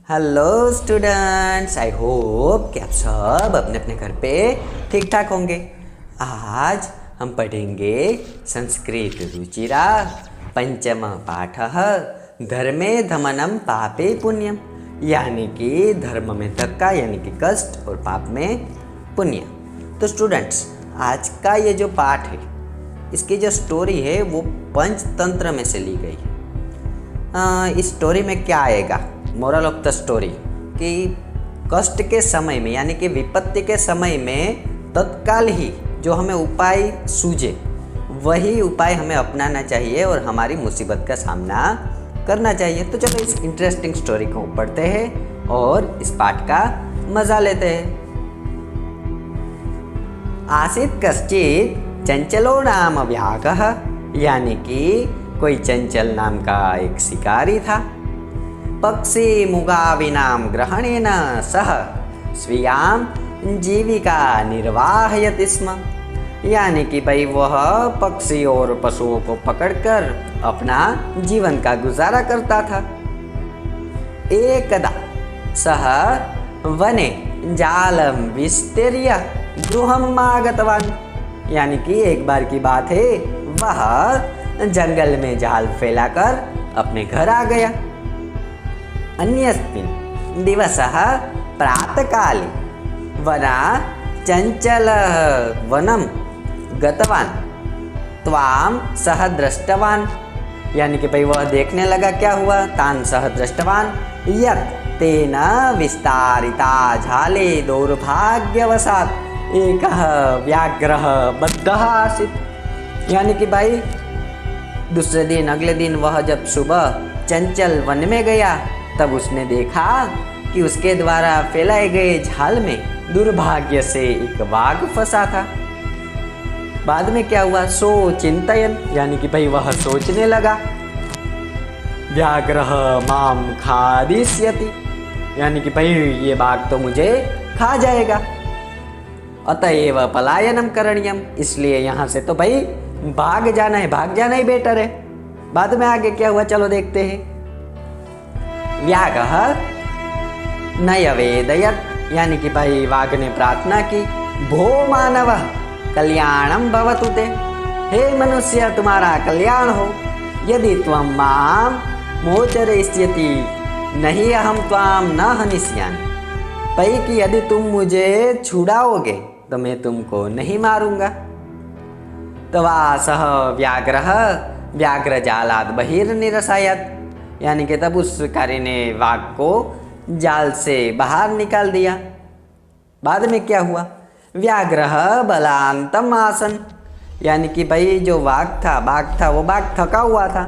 Hello students, I hope कि आप सब अपने अपने घर पे ठीक ठाक होंगे। आज हम पढ़ेंगे संस्कृत रुचिरा पंचम पाठः धर्मे धमनम पापे पुण्यम, यानी कि धर्म में धक्का यानी कि कष्ट और पाप में पुण्य। तो स्टूडेंट्स, आज का ये जो पाठ है इसकी जो स्टोरी है वो पंचतंत्र में से ली गई है। इस स्टोरी में क्या आएगा, मोरल ऑफ द स्टोरी, कि कष्ट के समय में यानी कि विपत्ति के समय में तत्काल ही जो हमें उपाय सूझे वही उपाय हमें अपनाना चाहिए और हमारी मुसीबत का सामना करना चाहिए। तो चलो इस इंटरेस्टिंग स्टोरी को पढ़ते हैं और इस पाठ का मजा लेते हैं। आसीत कश्चित चंचलो नाम व्याघः, यानी कि कोई चंचल नाम का एक शिकारी था। पक्षी मुगाविनाम ग्रहणेन सह स्वीयाम जीविका निर्वाहयति स्म, यानी कि भाई वह पक्षी और पशुओं को पकड़कर अपना जीवन का गुजारा करता था। एकदा सह वने जालम विस्तीर्य गृहम् आगतवान्, यानी कि एक बार की बात है वह जंगल में जाल फैलाकर अपने घर आ गया। अन्यस्मिन् दिवसः प्रातःकाले वना चञ्चलः वनं गतवान् त्वां सह दृष्टवान्, यानी कि भाई वह देखने लगा क्या हुआ, तान् सह दृष्टवान् यत् तेन विस्तारिता झाले दौर्भाग्यवशात् एकः व्याघ्रः बद्धः आसीत्, यानी कि भाई दूसरे दिन अगले दिन वह जब सुबह चंचल वन में गया तब उसने देखा कि उसके द्वारा फैलाए गए झाल में दुर्भाग्य से एक बाघ फंसा था। बाद में क्या हुआ, सो चिंतयन, यानी कि भाई वह सोचने लगा, व्याघ्रः माम खादिष्यति, यानी कि भाई ये बाघ तो मुझे खा जाएगा। अतएव पलायनम करणीयम, इसलिए यहाँ से तो भाई भाग जाना ही बेटर है। बाद में आगे क्या हुआ चलो देखते हैं। व्याघः नयवेदयत्, यानी कि भाई वाघ ने प्रार्थना की, भो मानव कल्याणम भवतु ते, हे मनुष्य तुम्हारा कल्याण हो, यदि त्वं मां मोचयिष्यति नहीं अहम त्वां न हनिष्यामि, भाई कि यदि तुम मुझे छुड़ाओगे तो मैं तुमको नहीं मारूंगा। तवासः व्याघ्रः व्याघ्रजालात् बहिर्निरसायत्, यानी कि तब उस शिकारी ने वाघ को जाल से बाहर निकाल दिया। बाद में क्या हुआ, व्याघ्रः बलान्तम आसन, यानी कि भाई जो बाघ था वो बाघ थका हुआ था।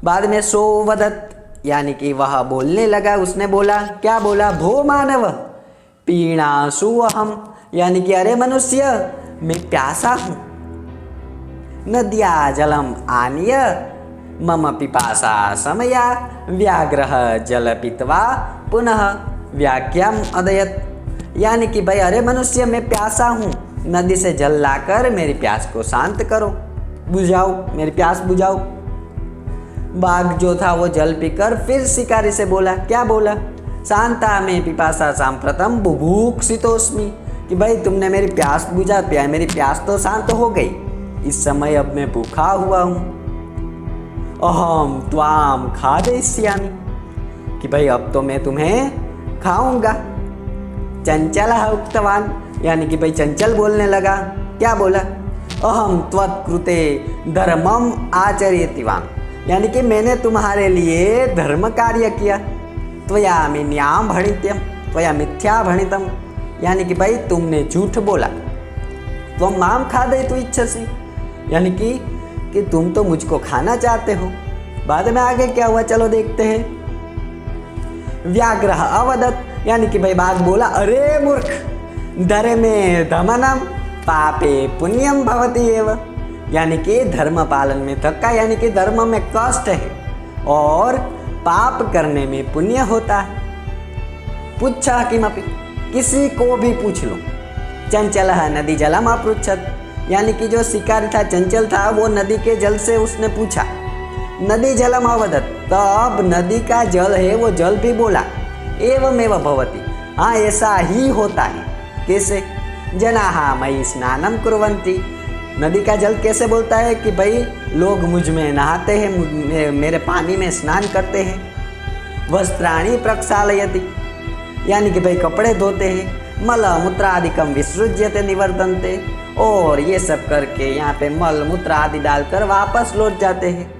बाद में सोवदत्, यानी कि वह बोलने लगा, उसने बोला, क्या बोला, भो मानव पीणासु अहम, यानी कि अरे मनुष्य मैं प्यासा हूँ, नद्या जलम आनीय मम पिपासा समया व्याघ्रः जल पीत्वा पुनः व्याघ्रम अदयत, यानी कि भाई अरे मनुष्य मैं प्यासा हूँ, नदी से जल लाकर मेरी प्यास को शांत करो, बुझाओ, मेरी प्यास बुझाओ। बाघ जो था वो जल पीकर फिर शिकारी से बोला, क्या बोला, शांता में पिपासा सांप्रतम बुभुक्षितोस्मि, कि भाई तुमने मेरी प्यास बुझा, मेरी प्यास तो शांत हो गई, इस समय अब मैं भूखा हुआ हूँ। अहम त्वाम खादिष्यामि, कि भाई अब तो मैं तुम्हें खाऊंगा। चंचलः उक्तवान, यानी कि भाई चंचल बोलने लगा, क्या बोला, अहम त्वत्कृते धर्मम आचर्यतिवान, यानी कि मैंने तुम्हारे लिए धर्म कार्य किया। त्वया मिथ्याम भणित्यम त्वया मिथ्या भणितम, यानी कि भाई तुमने झूठ बोला। त्वं माम खादयितुं इच्छसि, यानी कि तुम तो मुझको खाना चाहते हो। बाद में आगे क्या हुआ चलो देखते हैं। व्याघ्रः अवदत्, यानी कि भाई बाघ बोला, अरे मूर्ख, धर्मे धमनम पापे पुण्यम भवति एव, यानी कि धर्म पालन में धक्का, यानी कि धर्म में कष्ट है और पाप करने में पुण्य होता है। पुच्छा किमपि, किसी को भी पूछ लो। चंचलः नदी जलम अपृच्छत्, यानी कि जो शिकारी था चंचल था वो नदी के जल से उसने पूछा, नदी जलम अवदत, तब नदी का जल है वो जल भी बोला, एवमेव भवति, हाँ ऐसा ही होता है। कैसे? जनाहा मयि स्नानम कुर्वन्ति, नदी का जल कैसे बोलता है कि भाई लोग मुझ में नहाते हैं, मेरे पानी में स्नान करते हैं। वस्त्राणि प्रक्षालयति, यानी कि भाई कपड़े धोते हैं। मल मूत्रादिकम विसृज्यते निवर्तन्ते, और ये सब करके यहाँ पे मल मूत्र आदि डालकर वापस लौट जाते हैं।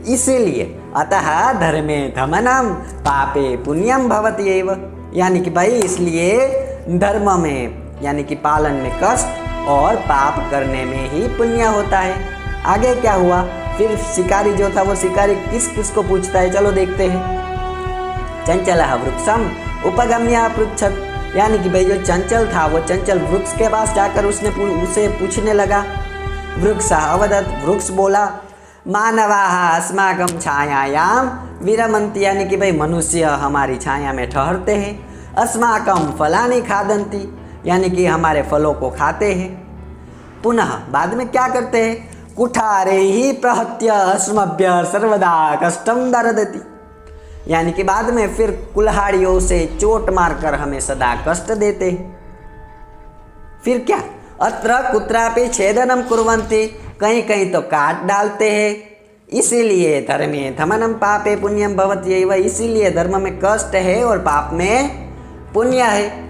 इसीलिए अतः धर्मे धमनम पापे पुण्यम भवति एव, यानी कि भाई इसलिए धर्म में यानी कि पालन में कष्ट और पाप करने में ही पुण्य होता है। आगे क्या हुआ? फिर शिकारी जो था वो शिकारी किस किस को पूछता है, चलो देखते हैं। चंचलः वृक्षम उपगम्य पृच्छत, यानी कि भाई जो चंचल था वो चंचल वृक्ष के पास जाकर उसे पूछने लगा। वृक्ष अवदत, वृक्ष बोला, मानवाः अस्माकं छायायाम विरमन्ति, यानी कि भाई मनुष्य हमारी छाया में ठहरते हैं। अस्माकं फलानि खादन्ति, यानी कि हमारे फलों को खाते हैं। पुनः बाद में क्या करते हैं? कुठारे ही प्रहत्य अस्मभ्य सर्वदा कष्टम दर्दति, यानी कि बाद में फिर कुल्हाड़ियों से चोट मारकर हमें सदा कष्ट देते हैं। फिर क्या? अत्र कुत्रापि छेदनम कुर्वन्ति, कहीं कहीं तो काट डालते हैं। इसीलिए धर्मे धमनम पापे पुण्यम भवति एव, इसीलिए धर्म में कष्ट है और पाप में पुण्य है।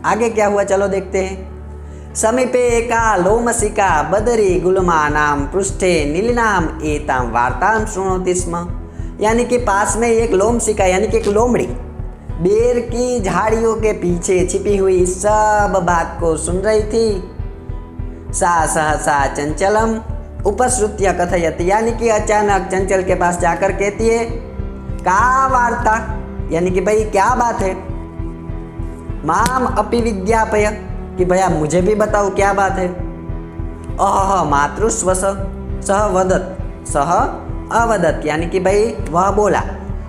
आगे क्या हुआ, चलो देखते हैं। समीपे एका लोमसिका बदरी गुलमानाम पृष्ठे नीलिनाम एताम वार्ताम शृणोति स्म, यानी कि पास में एक लोमसिका यानी कि एक लोमड़ी बेर की झाड़ियों के पीछे छिपी हुई सब बात को सुन रही थी। सा सहसा चंचलम उपश्रुत्य कथयति, यानी कि अचानक चंचल के पास जाकर कहती है, का वार्ता, यानी कि भाई क्या बात है। माम अपि विज्ञापय, कि भैया मुझे भी बताओ क्या बात है। अह मातृस्वस सह वदत, सह अवदत, यानी कि भाई वह बोला।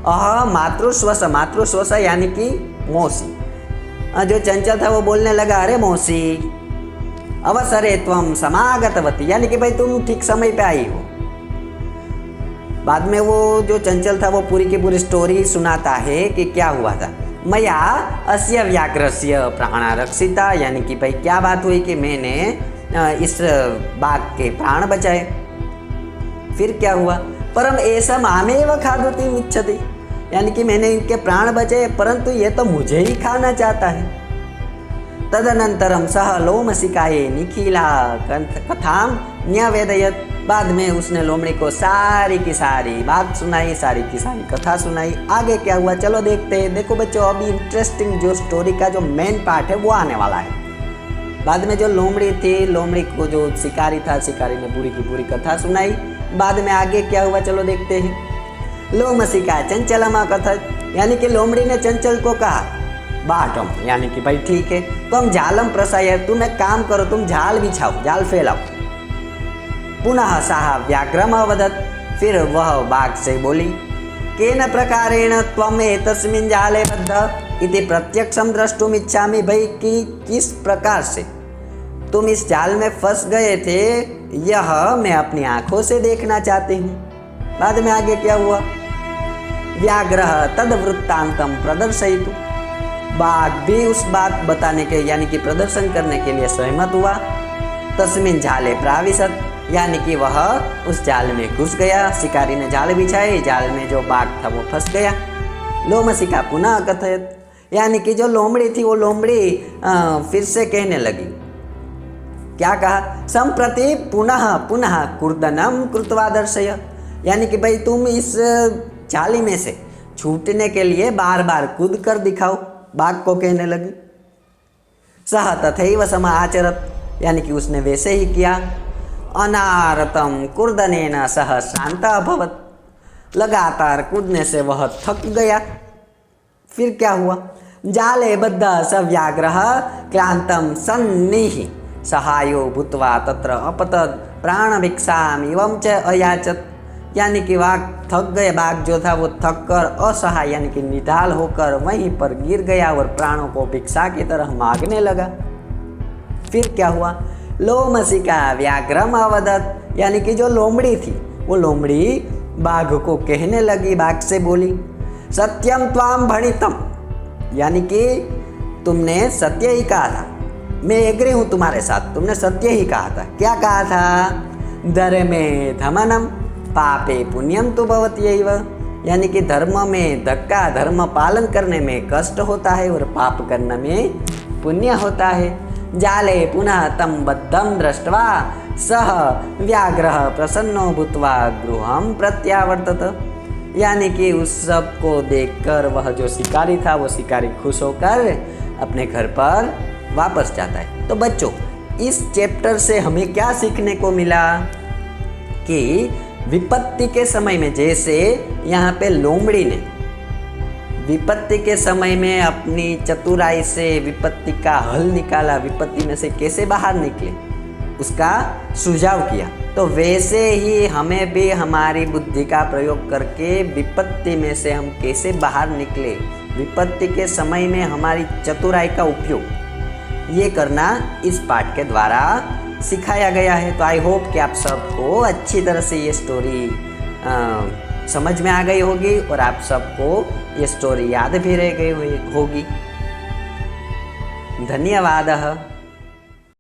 अह मातृस्वस, मातृस्वस यानी कि मौसी। जो चंचल था वो बोलने लगा, अरे मौसी अवसरे त्वं समागतवती, यानी कि भाई तुम ठीक समय पे आई हो। बाद में वो जो चंचल था वो पूरी की पूरी स्टोरी सुनाता है कि क्या हुआ था। मया अस्य व्याघ्रस्य प्राणारक्षिता, यानी कि भाई क्या बात हुई कि मैंने इस बाघ के प्राण बचाए। फिर क्या हुआ? परम ऐसा मामेव खादति इच्छति, यानी कि मैंने इनके प्राण बचाए परंतु ये तो मुझे ही खाना चाहता है। तदनंतरम सह लोमसिकाये निखिला कथाम न्यवेदयत, बाद में उसने लोमड़ी को सारी की सारी बात सुनाई, सारी की सारी कथा सुनाई। आगे क्या हुआ चलो देखते हैं। देखो बच्चों, अभी इंटरेस्टिंग जो स्टोरी का जो मेन पार्ट है वो आने वाला है। बाद में जो लोमड़ी थी, लोमड़ी को जो शिकारी था, शिकारी ने पूरी की पूरी कथा सुनाई। बाद में आगे क्या हुआ चलो देखते हैं। लोमसिका चंचलमा कथा, यानी कि लोमड़ी ने चंचल को कहा, बाटम, यानी कि भाई ठीक है तुम जालम प्रसाय, तुम एक काम करो, तुम जाल बिछाओ, जाल फैलाओ। पुनः साहा व्याघ्रम अवदत, फिर वह बाघ से बोली, केन प्रकारेण त्वम एतस्मिन् जाले बद्ध इति प्रत्यक्षम द्रष्टुम इच्छामि, भाई कि किस प्रकार से तुम इस जाल में फंस गए थे यह मैं अपनी आंखों से देखना चाहती हूँ। बाद में आगे क्या हुआ? व्याघ्र तद वृत्तांतम प्रदर्शयितु, बाघ भी उस बात बताने के यानी कि प्रदर्शन करने के लिए सहमत हुआ। तस्मिन् जाले प्राविशत, यानी कि वह उस जाल में घुस गया। शिकारी ने जाल बिछाई, जाल में जो बाघ था वो फंस गया। लोमसिका पुनः कथयत, यानी कि जो लोमड़ी थी वो लोमड़ी फिर से कहने लगी। क्या कहा? संप्रति पुनः पुनः कुर्दनम कृत्वा दर्शय, यानी कि भाई तुम इस जाली में से छूटने के लिए बार बार कूद कर दिखाओ, बाघ को कहने लगी। सह तथैव समाचरत, यानी कि उसने वैसे ही किया। अनारतम कुर्दनेन सह शांत अभवत, लगातार कूदने से वह थक गया। फिर क्या हुआ? जाले बद्ध स व्याघ्रः क्लांतम सन्निहि सहायो भूत्वा तत्र अपतत प्राणभिक्षाम एवं च अयाचत, यानी कि बाघ थक गए, बाघ जो था वो थक कर असहाय यानी कि निढाल होकर वहीं पर गिर गया और प्राणों को भिक्षा की तरह मांगने लगा। फिर क्या हुआ? लोमसिका व्याघ्रम अवदत, यानी कि जो लोमड़ी थी वो लोमड़ी बाघ को कहने लगी, बाघ से बोली, सत्यम त्वाम भणितम, यानी कि तुमने सत्य ही कहा था, मैं एग्री हूँ तुम्हारे साथ, तुमने सत्य ही कहा था। क्या कहा था? धर्मे धमनम पापे पुण्यम तो भवत्यैव, यानी कि धर्म में धक्का, धर्म पालन करने में कष्ट होता है और पाप करने में पुण्य होता है। जाले पुनः तम बद्धम दृष्ट्वा सह व्याघ्रः प्रसन्नो भूत्वा गृहं प्रत्यावर्तत, यानी कि उस सब को देखकर वह जो शिकारी था वो शिकारी खुश होकर अपने घर पर वापस जाता है। तो बच्चों, इस चैप्टर से हमें क्या सीखने को मिला कि विपत्ति के समय में, जैसे यहाँ पे लोमड़ी ने विपत्ति के समय में अपनी चतुराई से विपत्ति का हल निकाला, विपत्ति में से कैसे बाहर निकले उसका सुझाव किया, तो वैसे ही हमें भी हमारी बुद्धि का प्रयोग करके विपत्ति में से हम कैसे बाहर निकले, विपत्ति के समय में हमारी चतुराई का उपयोग ये करना इस पाठ के द्वारा सिखाया गया है। तो आई होप कि आप सबको अच्छी तरह से ये स्टोरी समझ में आ गई होगी और आप सबको ये स्टोरी याद भी रह गई होगी। धन्यवाद।